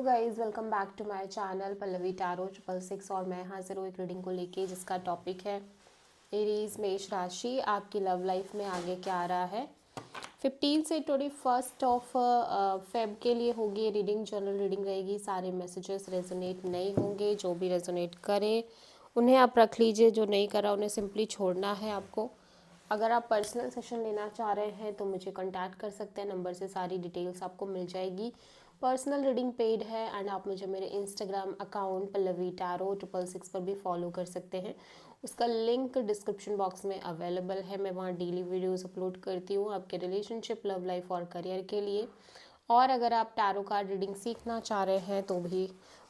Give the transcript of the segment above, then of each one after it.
Guys, welcome back to my channel Pallavi tarot 666 और मैं हाजिर हूँ एक रीडिंग को लेके जिसका टॉपिक है एरीज मेष राशि। आपकी लव लाइफ में आगे क्या आ रहा है 15 से 21 ऑफ फेब के लिए होगी ये रीडिंग। जनरल रीडिंग रहेगी, सारे मैसेजेस रेजोनेट नहीं होंगे। जो भी रेजोनेट करे उन्हें आप रख लीजिए, जो नहीं करा उन्हें सिंपली छोड़ना है आपको। अगर आप पर्सनल सेशन लेना चाह रहे हैं तो मुझे कांटेक्ट कर सकते हैं, नंबर से सारी डिटेल्स आपको मिल जाएगी। पर्सनल रीडिंग पेड है एंड आप मुझे मेरे इंस्टाग्राम अकाउंट पल्लवी टैरो 666 पर भी फॉलो कर सकते हैं। उसका लिंक डिस्क्रिप्शन बॉक्स में अवेलेबल है। मैं वहाँ डेली वीडियोस अपलोड करती हूँ आपके रिलेशनशिप, लव लाइफ और करियर के लिए। और अगर आप टैरो कार्ड रीडिंग सीखना चाह रहे हैं तो भी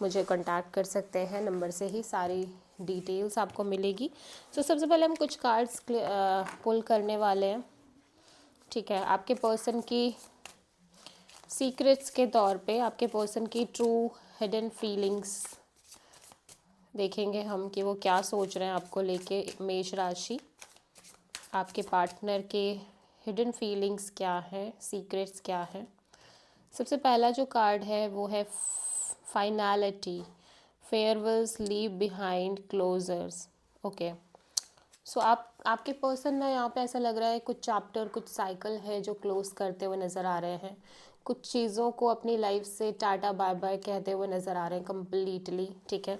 मुझे कांटेक्ट कर सकते हैं, नंबर से ही सारी डिटेल्स आपको मिलेगी। तो सबसे पहले हम कुछ कार्ड्स पुल करने वाले हैं, ठीक है। आपके पर्सन की सीक्रेट्स के तौर पे आपके पर्सन की ट्रू हिडन फीलिंग्स देखेंगे हम कि वो क्या सोच रहे हैं आपको लेके। मेष राशि, आपके पार्टनर के हिडन फीलिंग्स क्या है, सीक्रेट्स क्या है। सबसे पहला जो कार्ड है वो है finality, farewells leave behind closures. Okay, so आपके पर्सन ना यहाँ पे ऐसा लग रहा है कुछ चैप्टर, कुछ साइकिल है जो क्लोज करते हुए नज़र आ रहे हैं। कुछ चीज़ों को अपनी लाइफ से टाटा बाय बाय कहते हुए नज़र आ रहे हैं कम्प्लीटली, ठीक है।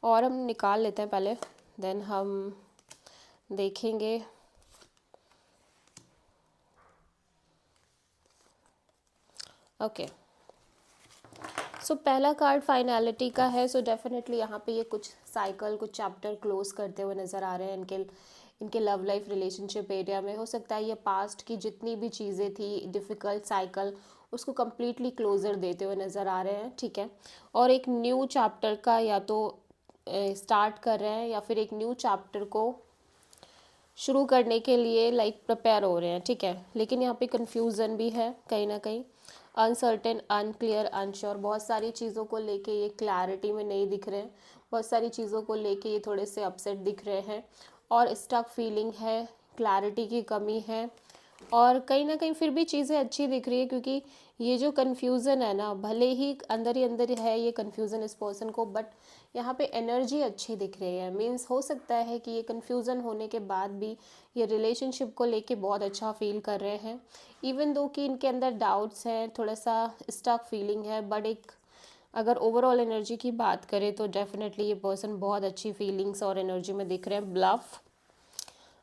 और हम निकाल लेते हैं पहले, देन हम देखेंगे। ओके, सो पहला कार्ड फाइनैलिटी का है। सो डेफिनेटली यहाँ पे ये कुछ साइकिल, कुछ चैप्टर क्लोज करते हुए नज़र आ रहे हैं इनके लव लाइफ रिलेशनशिप एरिया में। हो सकता है ये पास्ट की जितनी भी चीज़ें थी डिफ़िकल्ट साइकिल, उसको कम्प्लीटली क्लोज़र देते हुए नज़र आ रहे हैं, ठीक है। और एक न्यू चैप्टर का या तो स्टार्ट कर रहे हैं या फिर एक न्यू चैप्टर को शुरू करने के लिए प्रिपेयर हो रहे हैं, ठीक है। लेकिन यहाँ पे कन्फ्यूज़न भी है कहीं ना कहीं, अनसर्टेन, अनक्लियर, अनश्योर। बहुत सारी चीज़ों को लेके ये क्लैरिटी में नहीं दिख रहे हैं, बहुत सारी चीज़ों को लेके ये थोड़े से अपसेट दिख रहे हैं और स्टक फीलिंग है, क्लैरिटी की कमी है। और कहीं ना कहीं फिर भी चीज़ें अच्छी दिख रही है, क्योंकि ये जो कन्फ्यूज़न है ना, भले ही अंदर है ये कन्फ्यूज़न इस पर्सन को, बट यहाँ पे एनर्जी अच्छी दिख रही है। मीन्स हो सकता है कि ये कन्फ्यूज़न होने के बाद भी ये रिलेशनशिप को लेके बहुत अच्छा फील कर रहे हैं, इवन दो कि इनके अंदर डाउट्स हैं, थोड़ा सा स्टक फीलिंग है। बट एक अगर ओवरऑल एनर्जी की बात करें तो डेफिनेटली ये पर्सन बहुत अच्छी फीलिंग्स और एनर्जी में दिख रहे हैं। Bluff,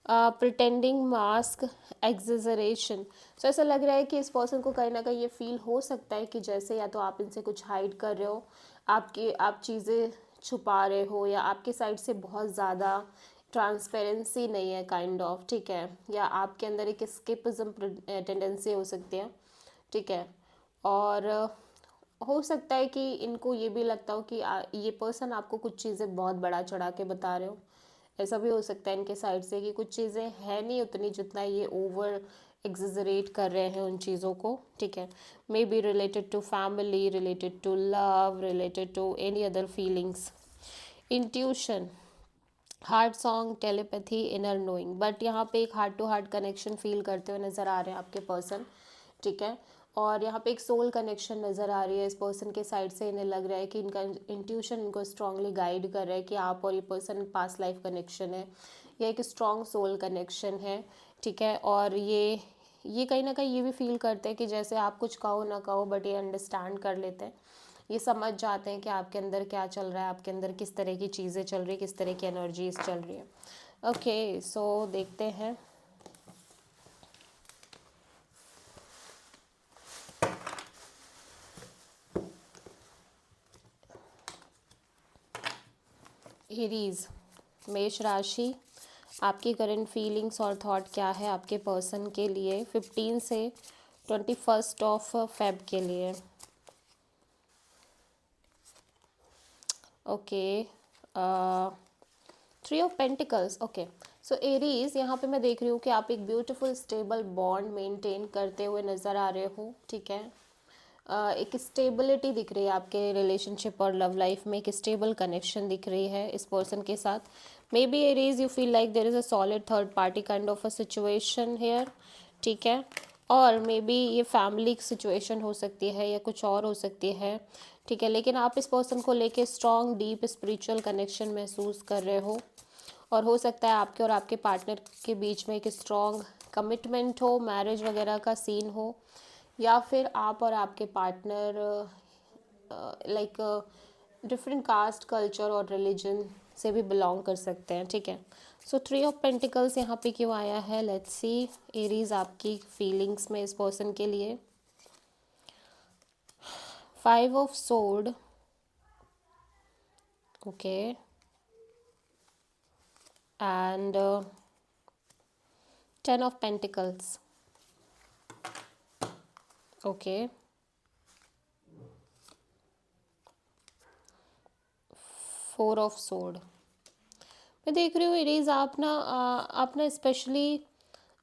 pretending, mask, exaggeration. So ऐसा लग रहा है कि इस पर्सन को कहीं ना कहीं ये फील हो सकता है कि जैसे या तो आप इनसे कुछ हाइड कर रहे हो, आप चीज़ें छुपा रहे हो, या आपके साइड से बहुत ज़्यादा ट्रांसपेरेंसी नहीं है काइंड ऑफ, ठीक है। या आपके अंदर एक एस्केपिज्म टेंडेंसी हो सकती है, ठीक है। और हो सकता है कि इनको ये भी लगता हो कि ये पर्सन आपको कुछ चीज़ें बहुत बड़ा चढ़ा के बता रहे हो। ऐसा भी हो सकता है इनके साइड से कि कुछ चीज़ें हैं नहीं उतनी जितना ये ओवर एग्जेजरेट कर रहे हैं उन चीज़ों को, ठीक है। Maybe related to family, related to love, related to any other feelings, intuition, heart song, telepathy, inner knowing. But यहाँ पे एक heart to heart connection feel करते हुए नज़र आ रहे हैं आपके पर्सन, ठीक है। और यहाँ पे एक सोल कनेक्शन नज़र आ रही है इस पर्सन के साइड से। इन्हें लग रहा है कि इनका इंट्यूशन इनको स्ट्रांगली गाइड कर रहा है कि आप और ये पर्सन पास्ट लाइफ कनेक्शन है या एक स्ट्रॉन्ग सोल कनेक्शन है, ठीक है। और ये कहीं ना कहीं ये भी फील करते हैं कि जैसे आप कुछ कहो ना कहो बट ये अंडरस्टैंड कर लेते हैं, ये समझ जाते हैं कि आपके अंदर क्या चल रहा है, आपके अंदर किस तरह की चीज़ें चल रही है, किस तरह की एनर्जीज चल रही है। ओके, सो देखते हैं। एरीज, मेष राशि, आपकी करंट फीलिंग्स और थॉट क्या है आपके पर्सन के लिए 15 से 21 ऑफ फेब के लिए। Okay, 3 of pentacles. Okay, so Aries, यहाँ पे मैं देख रही हूँ कि आप एक ब्यूटीफुल स्टेबल बॉन्ड मेंटेन करते हुए नज़र आ रहे हो, ठीक है। एक स्टेबिलिटी दिख रही है आपके रिलेशनशिप और लव लाइफ में, एक स्टेबल कनेक्शन दिख रही है इस पर्सन के साथ। Maybe Aries you feel like there is a solid third party kind of a situation here, ठीक है। और मे बी ये फैमिली सिचुएशन हो सकती है या कुछ और हो सकती है, ठीक है। लेकिन आप इस पर्सन को लेके स्ट्रॉन्ग डीप स्पिरिचुअल कनेक्शन महसूस कर रहे हो, और हो सकता है आपके और आपके पार्टनर के बीच में एक स्ट्रॉन्ग कमिटमेंट हो, मैरिज वगैरह का सीन हो, या फिर आप और आपके partner like different caste culture और रिलीजन से भी बिलोंग कर सकते हैं, ठीक है। सो 3 ऑफ पेंटिकल्स यहाँ पे क्यों आया है, लेट्स सी एरीज आपकी फीलिंग्स में इस पर्सन के लिए। 5 of sword, okay, and 10 of pentacles, okay. 4 of sword. मैं देख रही हूँ एरीज आप ना स्पेशली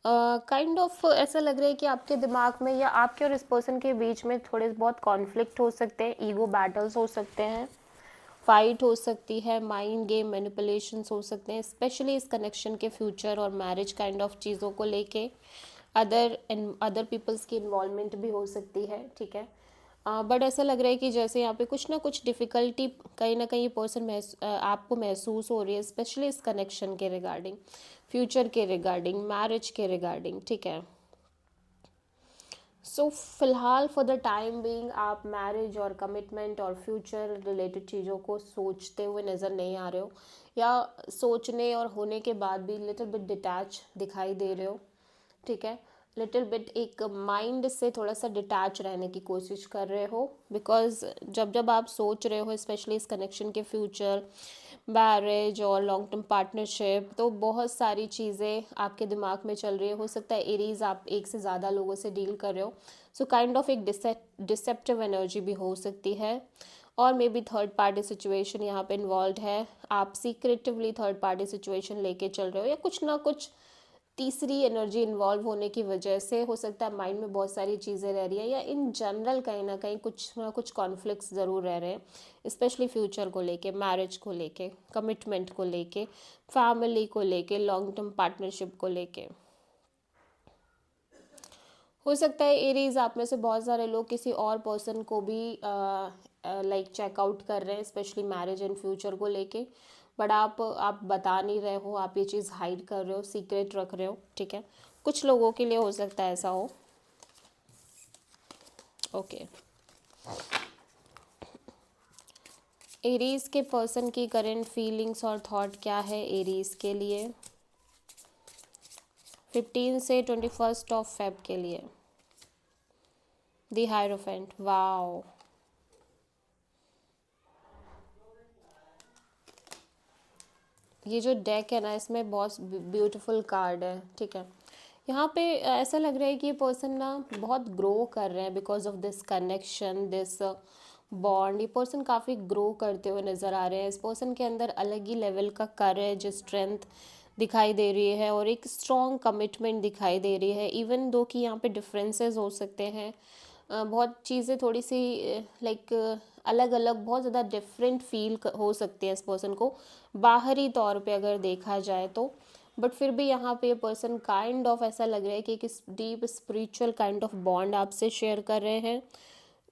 काइंड ऑफ ऐसा लग रहा है कि आपके दिमाग में या आपके और इस पर्सन के बीच में थोड़े बहुत कॉन्फ्लिक्ट हो सकते हैं, ईगो बैटल्स हो सकते हैं, फाइट हो सकती है, माइंड गेम मैनिपुलेशंस हो सकते हैं, स्पेशली इस कनेक्शन के फ्यूचर और मैरिज काइंड ऑफ चीज़ों को लेके अदर पीपल्स की इन्वॉल्वमेंट भी हो सकती है, ठीक है। बट ऐसा लग रहा है कि जैसे यहाँ पे कुछ ना कुछ डिफ़िकल्टी कहीं ना कहीं ये पर्सन आपको महसूस हो रही है, स्पेशली इस कनेक्शन के रिगार्डिंग, फ्यूचर के रिगार्डिंग, मैरिज के रिगार्डिंग, ठीक है। सो फिलहाल फॉर द टाइम बीइंग आप मैरिज और कमिटमेंट और फ्यूचर रिलेटेड चीज़ों को सोचते हुए नज़र नहीं आ रहे हो, या सोचने और होने के बाद भी लिटिल बिट डिटैच दिखाई दे रहे हो, ठीक है। लिटिल बिट एक माइंड से थोड़ा सा डिटैच रहने की कोशिश कर रहे हो, बिकॉज जब जब आप सोच रहे हो स्पेशली इस कनेक्शन के फ्यूचर, मैरिज और लॉन्ग टर्म पार्टनरशिप, तो बहुत सारी चीज़ें आपके दिमाग में चल रही है। हो सकता है एरीज आप एक से ज़्यादा लोगों से डील कर रहे हो, सो काइंड ऑफ एक डिसेप्टिव एनर्जी भी हो सकती है, और may be third party situation यहाँ पे इन्वॉल्व है, आप सीक्रेटिवली थर्ड पार्टी सिचुएशन लेके चल रहे हो, या कुछ ना कुछ तीसरी एनर्जी इन्वॉल्व होने की वजह से हो सकता है माइंड में बहुत सारी चीज़ें रह रही है, या इन जनरल कहीं ना कुछ कॉन्फ्लिक्ट्स ज़रूर रह रहे हैं, स्पेशली फ्यूचर को लेके, मैरिज को लेके, कमिटमेंट को लेके, फैमिली को लेके, लॉन्ग टर्म पार्टनरशिप को लेके। हो सकता है एरीज आप में से बहुत सारे लोग किसी और पर्सन को भी लाइक चेकआउट कर रहे हैं, स्पेशली मैरिज एंड फ्यूचर को लेके, बट आप बता नहीं रहे हो, आप ये चीज़ हाइड कर रहे हो, सीक्रेट रख रहे हो, ठीक है। कुछ लोगों के लिए हो सकता है ऐसा हो, ओके। एरीज के पर्सन की करंट फीलिंग्स और थॉट क्या है एरीज के लिए 15 से 21 ऑफ फेब के लिए। द हायरोफेंट, वाओ, ये जो डेक है ना इसमें बहुत ब्यूटीफुल कार्ड है, ठीक है। यहाँ पे ऐसा लग रहा है कि ये पर्सन ना बहुत ग्रो कर रहे हैं because of this connection, this bond. ये पर्सन काफ़ी ग्रो करते हुए नज़र आ रहे हैं, इस पर्सन के अंदर अलग ही लेवल का करेज, स्ट्रेंथ दिखाई दे रही है, और एक स्ट्रॉन्ग कमिटमेंट दिखाई दे रही है, इवन दो कि यहाँ पे डिफरेंसेस हो सकते हैं, बहुत चीज़ें थोड़ी सी लाइक अलग अलग, बहुत ज़्यादा डिफरेंट फील हो सकती है इस पर्सन को बाहरी तौर पे अगर देखा जाए तो, बट फिर भी यहाँ पे ये पर्सन काइंड ऑफ ऐसा लग रहा है कि एक deep spiritual kind of bond आपसे शेयर कर रहे हैं,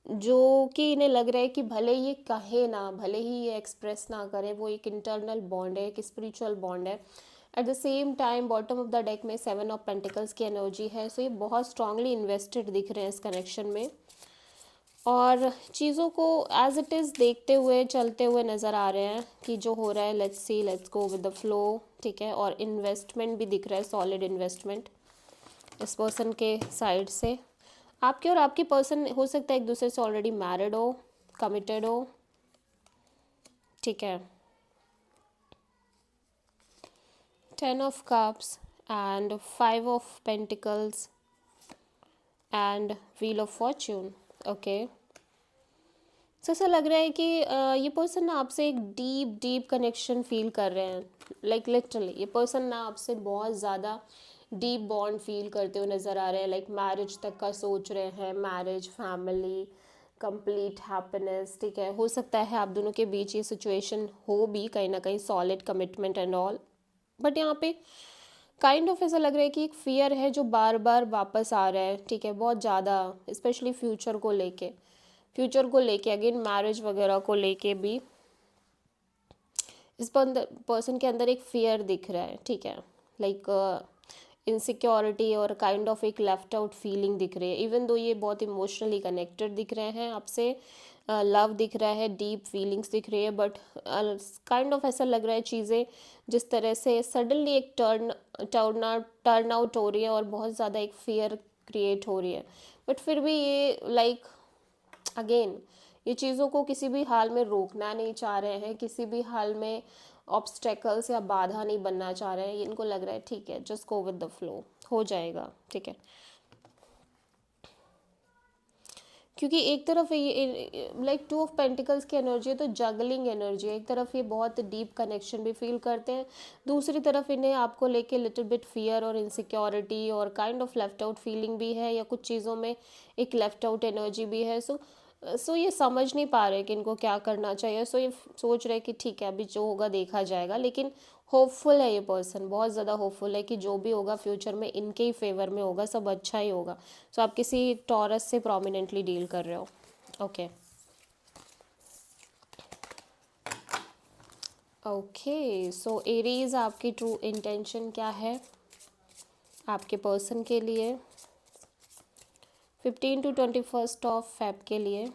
जो कि इन्हें लग रहा है कि भले ये कहे ना, भले ही ये एक्सप्रेस ना करे, वो एक इंटरनल बॉन्ड है, एक स्पिरिचुअल बॉन्ड है। At the same time bottom of the deck में 7 ऑफ पेंटिकल्स की एनर्जी है, सो ये बहुत स्ट्रांगली इन्वेस्टेड दिख रहे हैं इस कनेक्शन में, और चीज़ों को एज इट इज़ देखते हुए चलते हुए नज़र आ रहे हैं कि जो हो रहा है let's see, let's go with the flow, ठीक है। और इन्वेस्टमेंट भी दिख रहा है, सॉलिड इन्वेस्टमेंट इस पर्सन के साइड से। आपके और आपकी पर्सन हो सकता है एक दूसरे से ऑलरेडी मैरिड हो, कमिटेड हो, ठीक है। 10 of cups and 5 of pentacles and wheel of fortune, okay. So ऐसा लग रहा है कि ये पर्सन ना आपसे एक डीप डीप कनेक्शन फील कर रहे हैं, लाइक लिटरली ये पर्सन ना आपसे बहुत ज़्यादा डीप बॉन्ड फील करते हुए नज़र आ रहे हैं, लाइक मैरिज तक का सोच रहे हैं, मैरिज, फैमिली, कंप्लीट हैप्पीनेस, ठीक है। हो सकता है आप दोनों के बीच ये सिचुएशन हो भी कहीं ना कहीं, solid commitment and all, but यहाँ पे काइंड ऑफ ऐसा लग रहा है कि एक फियर है जो बार बार वापस आ रहा है, ठीक है, बहुत ज़्यादा, स्पेशली फ्यूचर को लेके अगेन मैरिज वगैरह को लेके भी इस पर्सन के अंदर एक फियर दिख रहा है, ठीक है, लाइक इनसिक्योरिटी और काइंड ऑफ एक लेफ्ट आउट फीलिंग दिख रही है। इवन दो ये बहुत इमोशनली कनेक्टेड दिख रहे हैं आपसे, लव दिख रहा है, डीप फीलिंग्स दिख रही है, बट काइंड ऑफ ऐसा लग रहा है चीज़ें जिस तरह से सडनली एक टर्न आउट हो रही है और बहुत ज़्यादा एक फियर क्रिएट हो रही है। बट फिर भी ये लाइक अगेन ये चीज़ों को किसी भी हाल में रोकना नहीं चाह रहे हैं, किसी भी हाल में ऑब्स्टेकल्स या बाधा नहीं बनना चाह रहे हैं। इनको लग रहा है ठीक है, just go with the flow, हो जाएगा, ठीक है। क्योंकि एक तरफ ये लाइक टू ऑफ पेंटिकल्स की एनर्जी है तो जगलिंग एनर्जी है, एक तरफ ये बहुत डीप कनेक्शन भी फील करते हैं, दूसरी तरफ इन्हें आपको लेके लिटिल बिट फियर और इनसिक्योरिटी और kind of left out feeling भी है, या कुछ चीज़ों में एक लेफ्ट आउट एनर्जी भी है। सो ये समझ नहीं पा रहे कि इनको क्या करना चाहिए। सो ये सोच रहे कि ठीक है अभी जो होगा देखा जाएगा, लेकिन होपफुल है ये पर्सन, बहुत ज़्यादा होपफुल है कि जो भी होगा फ्यूचर में इनके ही फेवर में होगा, सब अच्छा ही होगा। सो आप किसी टॉरस से प्रोमिनेंटली डील कर रहे हो, ओके। ओके, सो एरीज आपकी ट्रू इंटेंशन क्या है आपके पर्सन के लिए 15 to 21 ऑफ फेब के लिए?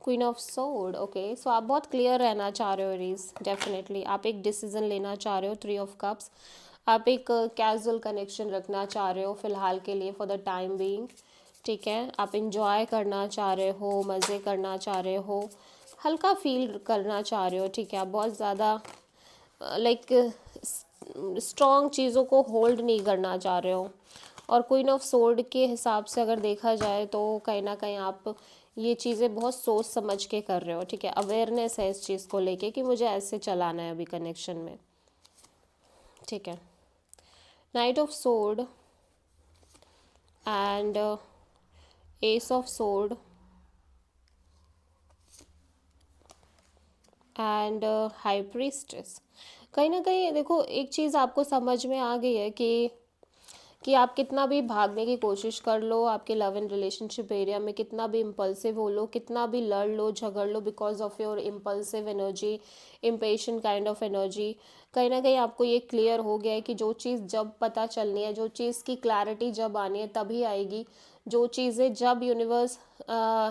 Queen of sword, okay. So आप बहुत क्लियर रहना चाह रहे हो एरीज, डेफिनेटली आप एक डिसीजन लेना चाह रहे हो। 3 ऑफ कप्स, आप एक कैजुअल कनेक्शन रखना चाह रहे हो फिलहाल के लिए, फॉर द टाइम बीइंग, ठीक है। आप इंजॉय करना चाह रहे हो, मज़े करना चाह रहे हो, हल्का फील करना चाह रहे हो, ठीक है। आप बहुत ज़्यादा लाइक स्ट्रॉन्ग चीज़ों को होल्ड नहीं करना चाह रहे हो। और क्वीन ऑफ सोर्ड के हिसाब से अगर देखा जाए तो कहीं ना कहीं आप ये चीज़ें बहुत सोच समझ के कर रहे हो, ठीक है। अवेयरनेस है इस चीज़ को लेके कि मुझे ऐसे चलाना है अभी कनेक्शन में, ठीक है। Night of sword and S of sword and high priestess. कहीं ना कहीं देखो एक चीज़ आपको समझ में आ गई है कि आप कितना भी भागने की कोशिश कर लो, आपके लव एंड रिलेशनशिप एरिया में कितना भी इम्पल्सिव हो लो, कितना भी लड़ लो झगड़ लो, because of your impulsive energy, impatient kind of energy, कहीं ना कहीं आपको ये क्लियर हो गया है कि जो चीज़ जब पता चलनी है, जो चीज़ की क्लैरिटी जब आनी है तभी आएगी, जो चीज़ें जब यूनिवर्स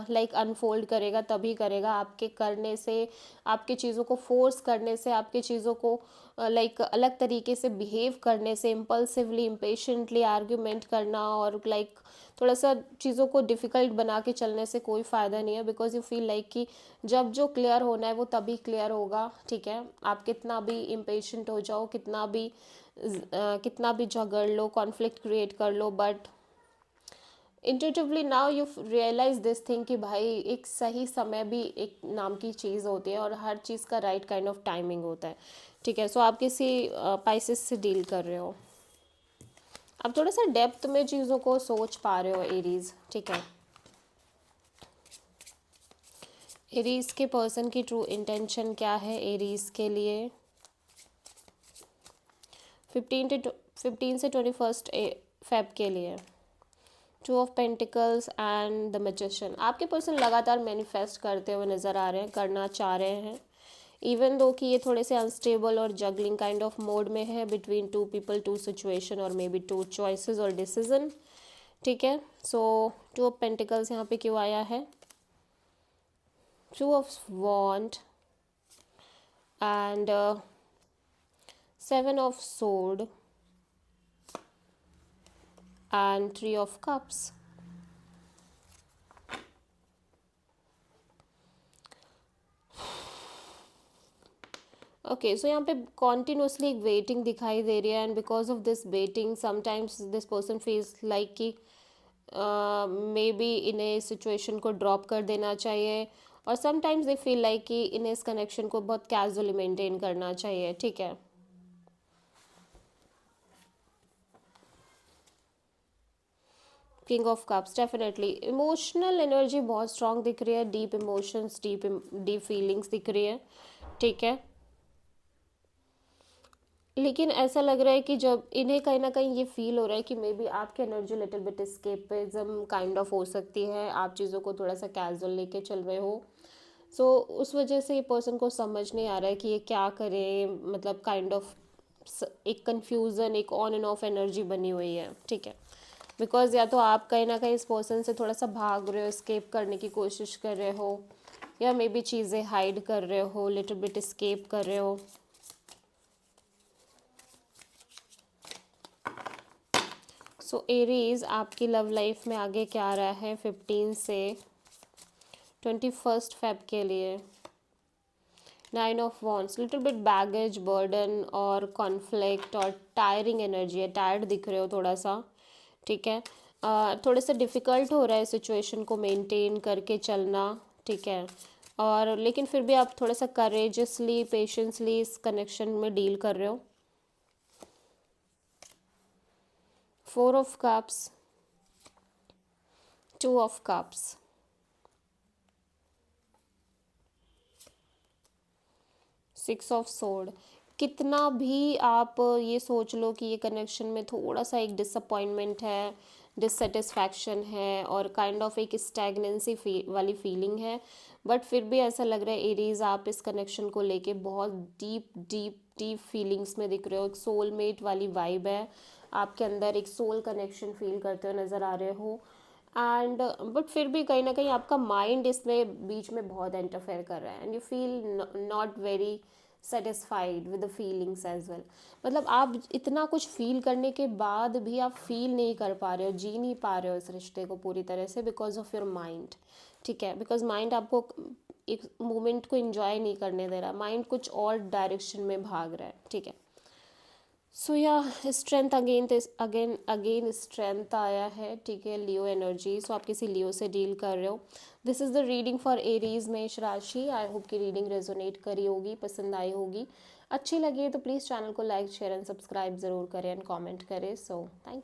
लाइक अनफोल्ड करेगा तभी करेगा। आपके करने से, आपके चीज़ों को फोर्स करने से, आपके चीज़ों को लाइक अलग तरीके से बिहेव करने से, इम्पल्सिवली इम्पेशेंटली आर्ग्यूमेंट करना और लाइक थोड़ा सा चीज़ों को डिफ़िकल्ट बना के चलने से कोई फ़ायदा नहीं है। बिकॉज यू फील लाइक कि जब जो क्लियर होना है वो तभी क्लियर होगा, ठीक है। आप कितना भी इम्पेशेंट हो जाओ, कितना भी झगड़ लो, कॉन्फ्लिक्ट क्रिएट कर लो, but intuitively now you realise this thing कि भाई एक सही समय भी एक नाम की चीज़ होती है और हर चीज़ का राइट काइंड ऑफ टाइमिंग होता है, ठीक है। सो आप किसी पाइसेस से डील कर रहे हो, आप थोड़ा सा डेप्थ में चीज़ों को सोच पा रहे हो एरीज, ठीक है। एरीज के पर्सन की ट्रू इंटेंशन क्या है एरीज के लिए 15 से 21 फेब के लिए? 2 of pentacles and the magician. आपके पर्सन लगातार मैनिफेस्ट करते हुए नज़र आ रहे हैं, करना चाह रहे हैं, इवन दो कि ये थोड़े से अनस्टेबल और जगलिंग काइंड ऑफ मोड में है बिटवीन 2 पीपल, 2 सिचुएशन और मे बी 2 चॉइसेस और डिसीजन, ठीक है। सो 2 ऑफ पेंटिकल्स यहाँ पे क्यों आया है? 2 of wand and 7 of sword and 3 of cups. Okay, so यहाँ पे कॉन्टिन्यूसली एक वेटिंग दिखाई दे रही है, and because of this waiting sometimes this person feels like कि मे बी इन्हें इस सिचुएशन को ड्रॉप कर देना चाहिए, और समटाइम्स दे फील लाइक कि इन्हें इस कनेक्शन को बहुत कैजुअली मेंटेन करना चाहिए, ठीक है। King of cups, definitely emotional energy बहुत स्ट्रांग दिख रही है, डीप इमोशंस, डीप फीलिंग्स दिख रही है, ठीक है। लेकिन ऐसा लग रहा है कि जब इन्हें कहीं ना कहीं ये फील हो रहा है कि मे बी आपकी energy little bit escapism kind of हो सकती है, आप चीज़ों को थोड़ा सा कैजुअल लेके चल रहे हो। सो उस वजह से ये पर्सन को समझ नहीं आ रहा है कि ये क्या करे, मतलब काइंड ऑफ एक कंफ्यूजन, एक ऑन एंड ऑफ एनर्जी बनी हुई है, ठीक है। बिकॉज या तो आप कहीं ना कहीं इस पर्सन से थोड़ा सा भाग रहे हो, स्केप करने की कोशिश कर रहे हो, या मे बी चीज़ें हाइड कर रहे हो, लिटिल बिट स्केप कर रहे हो। सो एरीज आपकी लव लाइफ में आगे क्या आ रहा है 15 से 21 फेब के लिए। 9 of wands, little bit baggage, burden और कॉन्फ्लिक्ट और टायरिंग एनर्जी है, टायर्ड दिख रहे हो थोड़ा सा, ठीक है। थोड़े से डिफ़िकल्ट हो रहा है सिचुएशन को मेंटेन करके चलना, ठीक है। और लेकिन फिर भी आप थोड़ा सा करेजसली, पेशेंसली इस कनेक्शन में डील कर रहे हो। 4 of cups, 2 of cups, 6 of sword. कितना भी आप ये सोच लो कि ये कनेक्शन में थोड़ा सा एक डिसअपॉइंटमेंट है, डिससेटिस्फैक्शन है और काइंड ऑफ एक स्टैगनेंसी वाली फीलिंग है, बट फिर भी ऐसा लग रहा है एरीज आप इस कनेक्शन को लेके बहुत डीप डीप डीप फीलिंग्स में दिख रहे हो। एक सोलमेट वाली वाइब है आपके अंदर, एक सोल कनेक्शन फील करते हुए नज़र आ रहे हो। एंड बट फिर भी कहीं ना कहीं आपका माइंड इसमें बीच में बहुत इंटरफेयर कर रहा है, and you feel not very satisfied with the feelings as well. मतलब आप इतना कुछ फील करने के बाद भी आप फील नहीं कर पा रहे हो, जी नहीं पा रहे हो इस रिश्ते को पूरी तरह से, बिकॉज ऑफ योर माइंड, ठीक है। बिकॉज माइंड आपको एक मोमेंट को एंजॉय नहीं करने दे रहा, माइंड कुछ और डायरेक्शन में भाग रहा है, ठीक है। सो या strength again, again again strength आया है, ठीक है। लियो एनर्जी, सो आप किसी लियो से डील कर रहे हो। This is the reading for Aries मेष राशि। आई होप कि रीडिंग रेजोनेट करी होगी, पसंद आई होगी। अच्छी लगी है तो प्लीज़ चैनल को लाइक शेयर एंड सब्सक्राइब ज़रूर करें एंड कमेंट करें। So thank you.